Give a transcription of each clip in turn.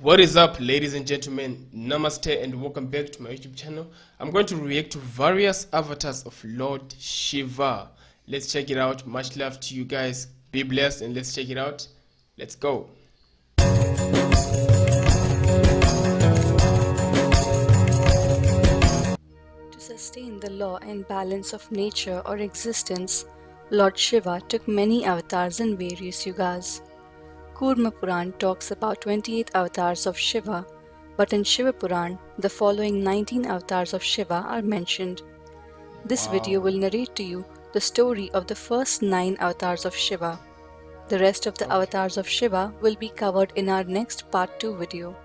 What is up, ladies and gentlemen? Namaste and welcome back to my YouTube channel. I'm going to react to various avatars of Lord Shiva. Let's check it out. Much love to you guys. Be blessed and let's check it out. Let's go. To sustain the law and balance of nature or existence, Lord Shiva took many avatars in various yugas. Kurma Purana talks about 28 avatars of Shiva, but in Shiva Purana, the following 19 avatars of Shiva are mentioned. This video will narrate to you the story of the first 9 avatars of Shiva. The rest of the avatars of Shiva will be covered in our next part 2 video.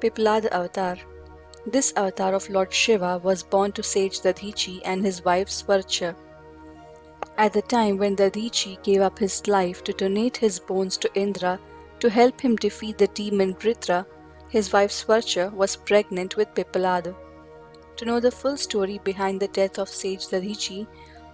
Pippalada Avatar. This avatar of Lord Shiva was born to sage Dadhichi and his wife Swarcha. At the time when Dadhichi gave up his life to donate his bones to Indra to help him defeat the demon Vritra, his wife Swarcha was pregnant with Pippalada. To know the full story behind the death of sage Dadhichi,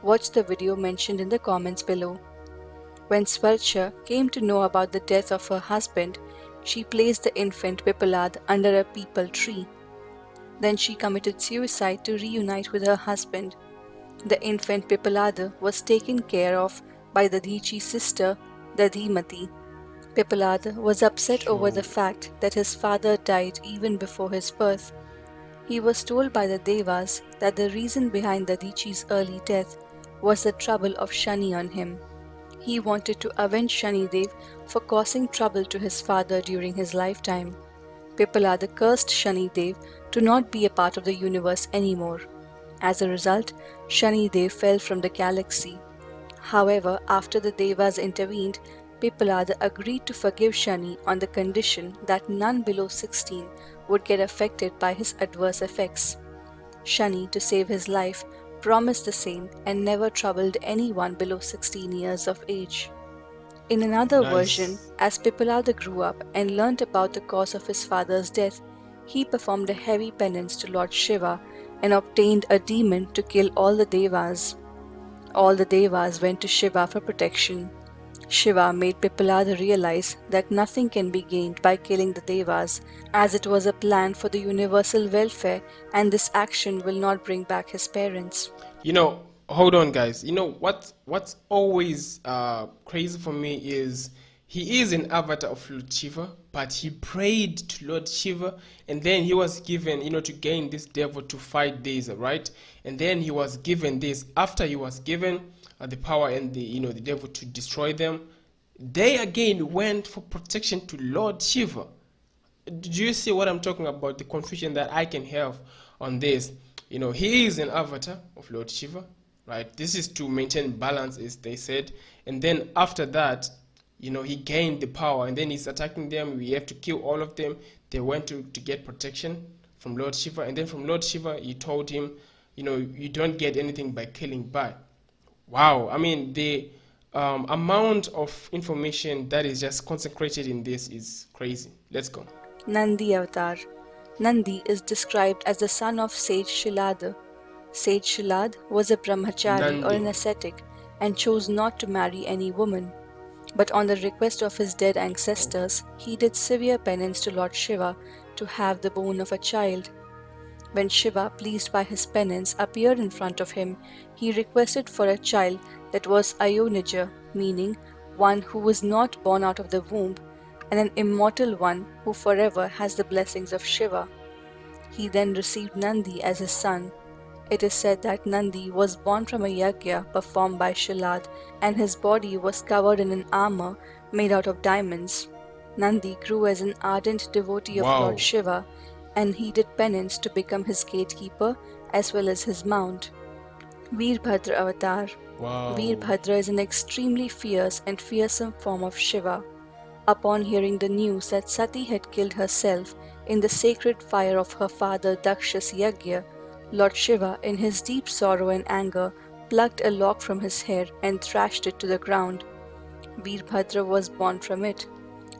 watch the video mentioned in the comments below. When Swarcha came to know about the death of her husband, she placed the infant Pippalada under a peepal tree. Then she committed suicide to reunite with her husband. The infant Pippalada was taken care of by Dadhichi's sister, Dadhimati. Pippalada was upset over the fact that his father died even before his birth. He was told by the Devas that the reason behind Dadhichi's early death was the trouble of Shani on him. He wanted to avenge Shani Dev for causing trouble to his father during his lifetime. Pippalada cursed Shani Dev to not be a part of the universe anymore. As a result, Shani Dev fell from the galaxy. However, after the Devas intervened, Pippalada agreed to forgive Shani on the condition that none below 16 would get affected by his adverse effects. Shani, to save his life, promised the same and never troubled anyone below 16 years of age. In another version, as Pippalada grew up and learnt about the cause of his father's death, he performed a heavy penance to Lord Shiva and obtained a demon to kill all the Devas. All the Devas went to Shiva for protection. Shiva made Pippalada realize that nothing can be gained by killing the Devas, as it was a plan for the universal welfare and this action will not bring back his parents. Hold on, guys. What's always crazy for me is he is an avatar of Lord Shiva, but he prayed to Lord Shiva, and then he was given, to gain this devil to fight this, right? And then he was given this. After he was given the power and the devil to destroy them, they again went for protection to Lord Shiva. Do you see what I'm talking about? The confusion that I can have on this. He is an avatar of Lord Shiva, right? This is to maintain balance, as they said. And then after that, he gained the power, and then he's attacking them. We have to kill all of them. They went to get protection from Lord Shiva, and then from Lord Shiva, he told him, you don't get anything by killing by. Wow, I mean, the amount of information that is just consecrated in this is crazy. Let's go. Nandi Avatar. Nandi is described as the son of sage Shilada. Sage Shilad was a Brahmachari or an ascetic and chose not to marry any woman. But on the request of his dead ancestors, he did severe penance to Lord Shiva to have the bone of a child. When Shiva, pleased by his penance, appeared in front of him, he requested for a child that was Ayonija, meaning one who was not born out of the womb, and an immortal one who forever has the blessings of Shiva. He then received Nandi as his son. It is said that Nandi was born from a yagya performed by Shilad, and his body was covered in an armor made out of diamonds. Nandi grew as an ardent devotee of Lord Shiva, and he did penance to become his gatekeeper as well as his mount. Veerbhadra Avatar. Veerbhadra is an extremely fierce and fearsome form of Shiva. Upon hearing the news that Sati had killed herself in the sacred fire of her father Daksha's yagya, Lord Shiva, in his deep sorrow and anger, plucked a lock from his hair and thrashed it to the ground. Veerbhadra was born from it.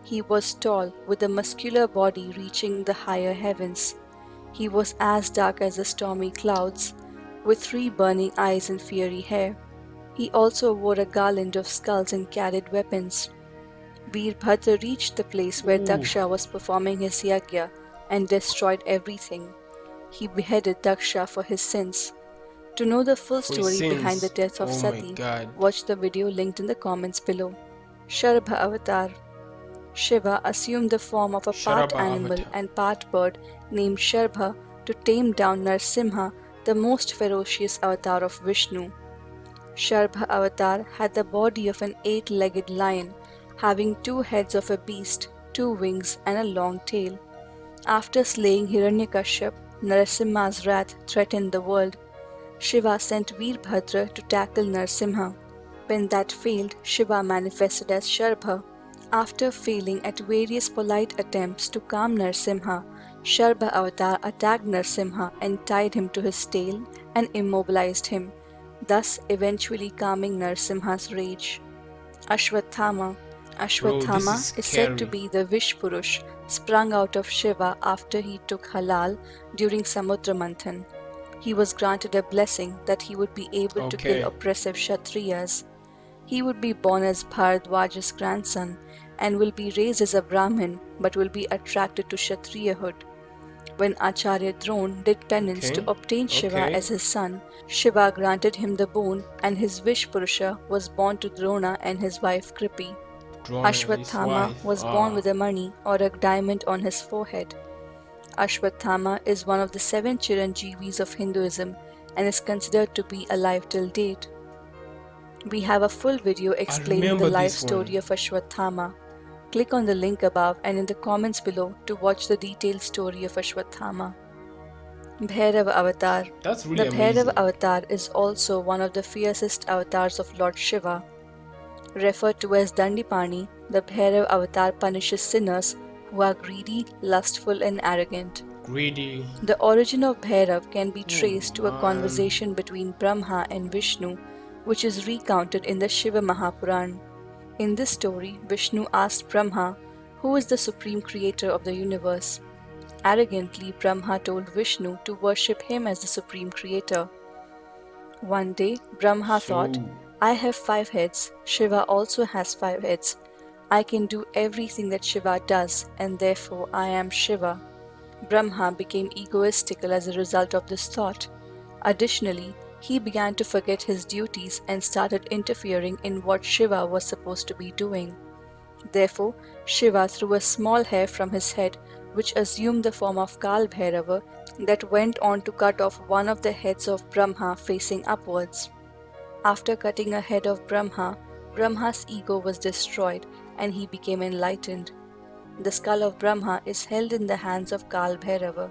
He was tall, with a muscular body reaching the higher heavens. He was as dark as the stormy clouds, with 3 burning eyes and fiery hair. He also wore a garland of skulls and carried weapons. Veerbhadra reached the place where Ooh, Daksha was performing his yagya and destroyed everything. He beheaded Daksha for his sins. To know the full for his story behind the sins. death of Oh my Sati, god. watch the video linked in the comments below. Sharabha Avatar. Shiva assumed the form of a part Sharabha animal Avatar. and part bird named Sharbha to tame down Narsimha, the most ferocious avatar of Vishnu. Sharbha Avatar had the body of an eight-legged lion, having two heads of a beast, two wings, and a long tail. After slaying Hiranyakashyap, Narasimha's wrath threatened the world. Shiva sent Veerbhadra to tackle Narasimha. When that failed, Shiva manifested as Sharbha. After failing at various polite attempts to calm Narasimha, Sharbha Avatar attacked Narasimha and tied him to his tail and immobilized him, thus eventually calming Narasimha's rage. Ashwathhama. Bro, this is Ashwathhama is said to scary. be the Vish Purush sprung out of Shiva after he took halal during Samudra Manthan. He was granted a blessing that he would be able to kill Okay. oppressive Kshatriyas. He would be born as Bharadwaja's grandson and will be raised as a Brahmin but will be attracted to Kshatriyahood. When Acharya Drona did penance Okay. to obtain Shiva Okay. as his son, Shiva granted him the boon and his Vishpurusha was born to Drona and his wife Kripi. Drone and his Ashwathhama wife. was born with a mani or a diamond on his forehead. Ashwathhama is one of the seven Chiranjeevis of Hinduism and is considered to be alive till date. We have a full video I explaining the remember life this one. story of Ashwathhama. Click on the link above and in the comments below to watch the detailed story of Ashwathhama. Bhairava Avatar. That's The really Bhairava amazing. Avatar is also one of the fiercest avatars of Lord Shiva. Referred to as Dandipani, the Bhairava Avatar punishes sinners who are greedy, lustful, and arrogant. Greedy. The origin of Bhairav can be Oh traced to a man. conversation between Brahma and Vishnu, which is recounted in the Shiva Purana. In this story, Vishnu asked Brahma, who is the supreme creator of the universe? Arrogantly, Brahma told Vishnu to worship him as the supreme creator. One day, Brahma thought, So I have 5 heads, Shiva also has 5 heads. I can do everything that Shiva does, and therefore I am Shiva. Brahma became egoistical as a result of this thought. Additionally, he began to forget his duties and started interfering in what Shiva was supposed to be doing. Therefore, Shiva threw a small hair from his head, which assumed the form of Kal Bhairava, that went on to cut off one of the heads of Brahma facing upwards. After cutting a head of Brahma, Brahma's ego was destroyed and he became enlightened. The skull of Brahma is held in the hands of Kal Bhairava.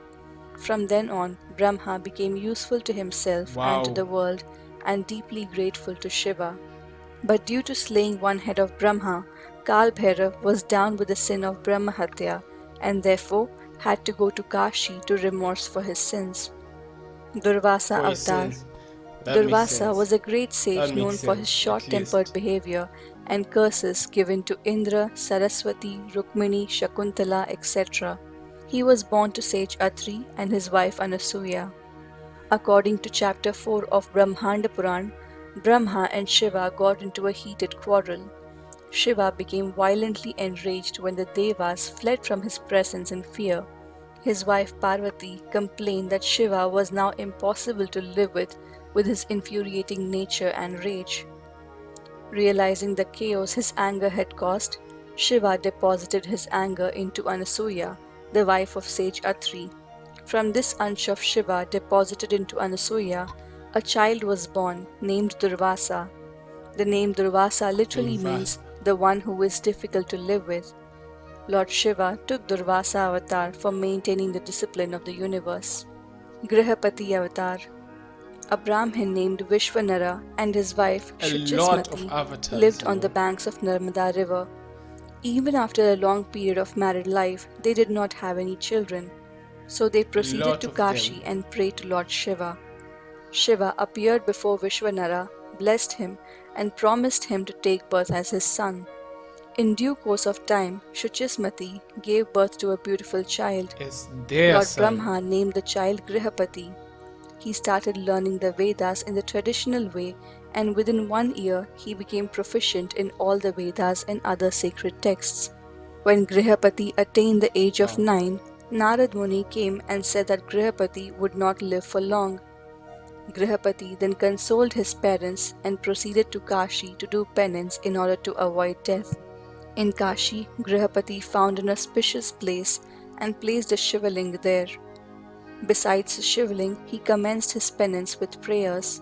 From then on, Brahma became useful to himself and to wow. the world and deeply grateful to Shiva. But due to slaying one head of Brahma, Kal Bhairav was down with the sin of Brahmahatya and therefore had to go to Kashi to remorse for his sins. Durvasa For his Avatar. sins. That makes Durvasa sense. was a great That sage makes known for his sense, at short-tempered least. behavior and curses given to Indra, Saraswati, Rukmini, Shakuntala, etc. He was born to sage Atri and his wife Anasuya. According to chapter 4 of Brahmanda Purana, Brahma and Shiva got into a heated quarrel. Shiva became violently enraged when the Devas fled from his presence in fear. His wife Parvati complained that Shiva was now impossible to live with his infuriating nature and rage. Realizing the chaos his anger had caused, Shiva deposited his anger into Anasuya, the wife of sage Atri. From this ansh of Shiva deposited into Anasuya, a child was born named Durvasa. The name Durvasa literally Durvasa. means the one who is difficult to live with. Lord Shiva took Durvasa Avatar for maintaining the discipline of the universe. Grihapati Avatar. A Brahmin named Vishwanara and his wife A lot of Shuchismati avatars, lived you on the know. banks of Narmada river. Even after a long period of married life, they did not have any children. So they A proceeded lot to of them. Kashi and prayed to Lord Shiva. Shiva appeared before Vishwanara, blessed him, and promised him to take birth as his son. In due course of time, Shuchismati gave birth to a beautiful child. As their Lord son. Brahma named the child Grihapati. He started learning the Vedas in the traditional way, and within 1 year he became proficient in all the Vedas and other sacred texts. When Grihapati attained the age of Wow. 9, Narad Muni came and said that Grihapati would not live for long. Grihapati then consoled his parents and proceeded to Kashi to do penance in order to avoid death. In Kashi, Grihapati found an auspicious place and placed a Shivaling there. Besides the Shivaling, he commenced his penance with prayers.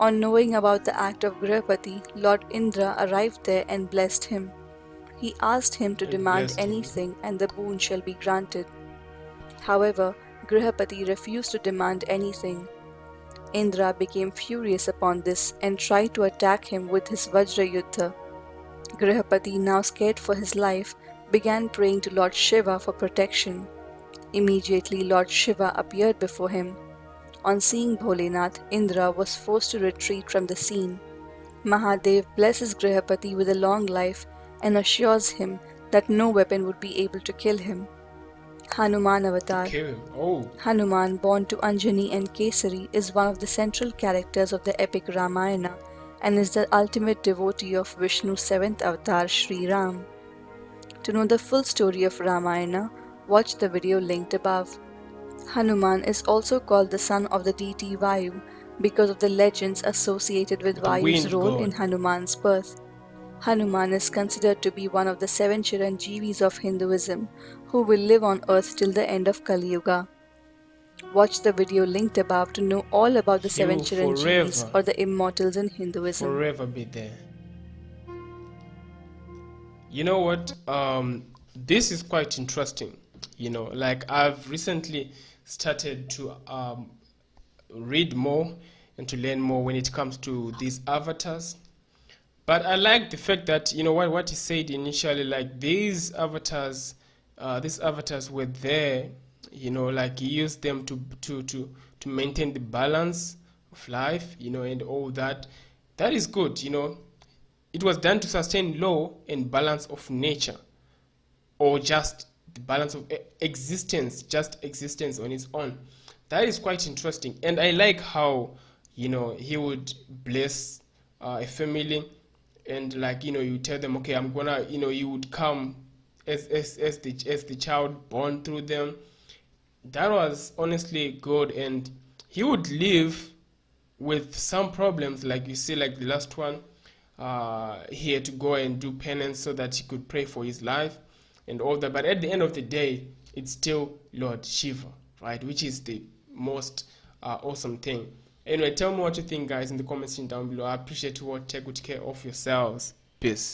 On knowing about the act of Grihapati, Lord Indra arrived there and blessed him. He asked him to And demand blessed him. anything and the boon shall be granted. However, Grihapati refused to demand anything. Indra became furious upon this and tried to attack him with his Vajra Yuddha. Grihapati, now scared for his life, began praying to Lord Shiva for protection. Immediately Lord Shiva appeared before him. On seeing Bholenath, Indra was forced to retreat from the scene. Mahadev blesses Grihapati with a long life and assures him that no weapon would be able to kill him. Hanuman To Avatar. kill him. Oh. Hanuman, born to Anjani and Kesari, is one of the central characters of the epic Ramayana and is the ultimate devotee of Vishnu's seventh avatar, Sri Ram. To know the full story of Ramayana, watch the video linked above. Hanuman is also called the son of the deity Vayu because of the legends associated with The Vayu's wind role in god. Hanuman's birth. Hanuman is considered to be one of the 7 Chiranjeevis of Hinduism who will live on earth till the end of Kali Yuga. Watch the video linked above to know all about the He 7 will Chiranjeevis forever, or the immortals in Hinduism. forever be there. You know what? This is quite interesting. Like I've recently started to read more and to learn more when it comes to these avatars. But I like the fact that what he said initially, like these avatars were there. Like he used them to maintain the balance of life, and all that. That is good. It was done to sustain law and balance of nature, or just the balance of existence, just existence on its own. That is quite interesting, and I like how he would bless a family, and like you tell them, okay, I'm gonna, you would come as the child born through them. That was honestly good, and he would live with some problems, like you see, like the last one. He had to go and do penance so that he could pray for his life and all that. But at the end of the day, it's still Lord Shiva, right? Which is the most awesome thing. Anyway, tell me what you think, guys, in the comments section down below. I appreciate you all. Take good care of yourselves. Peace.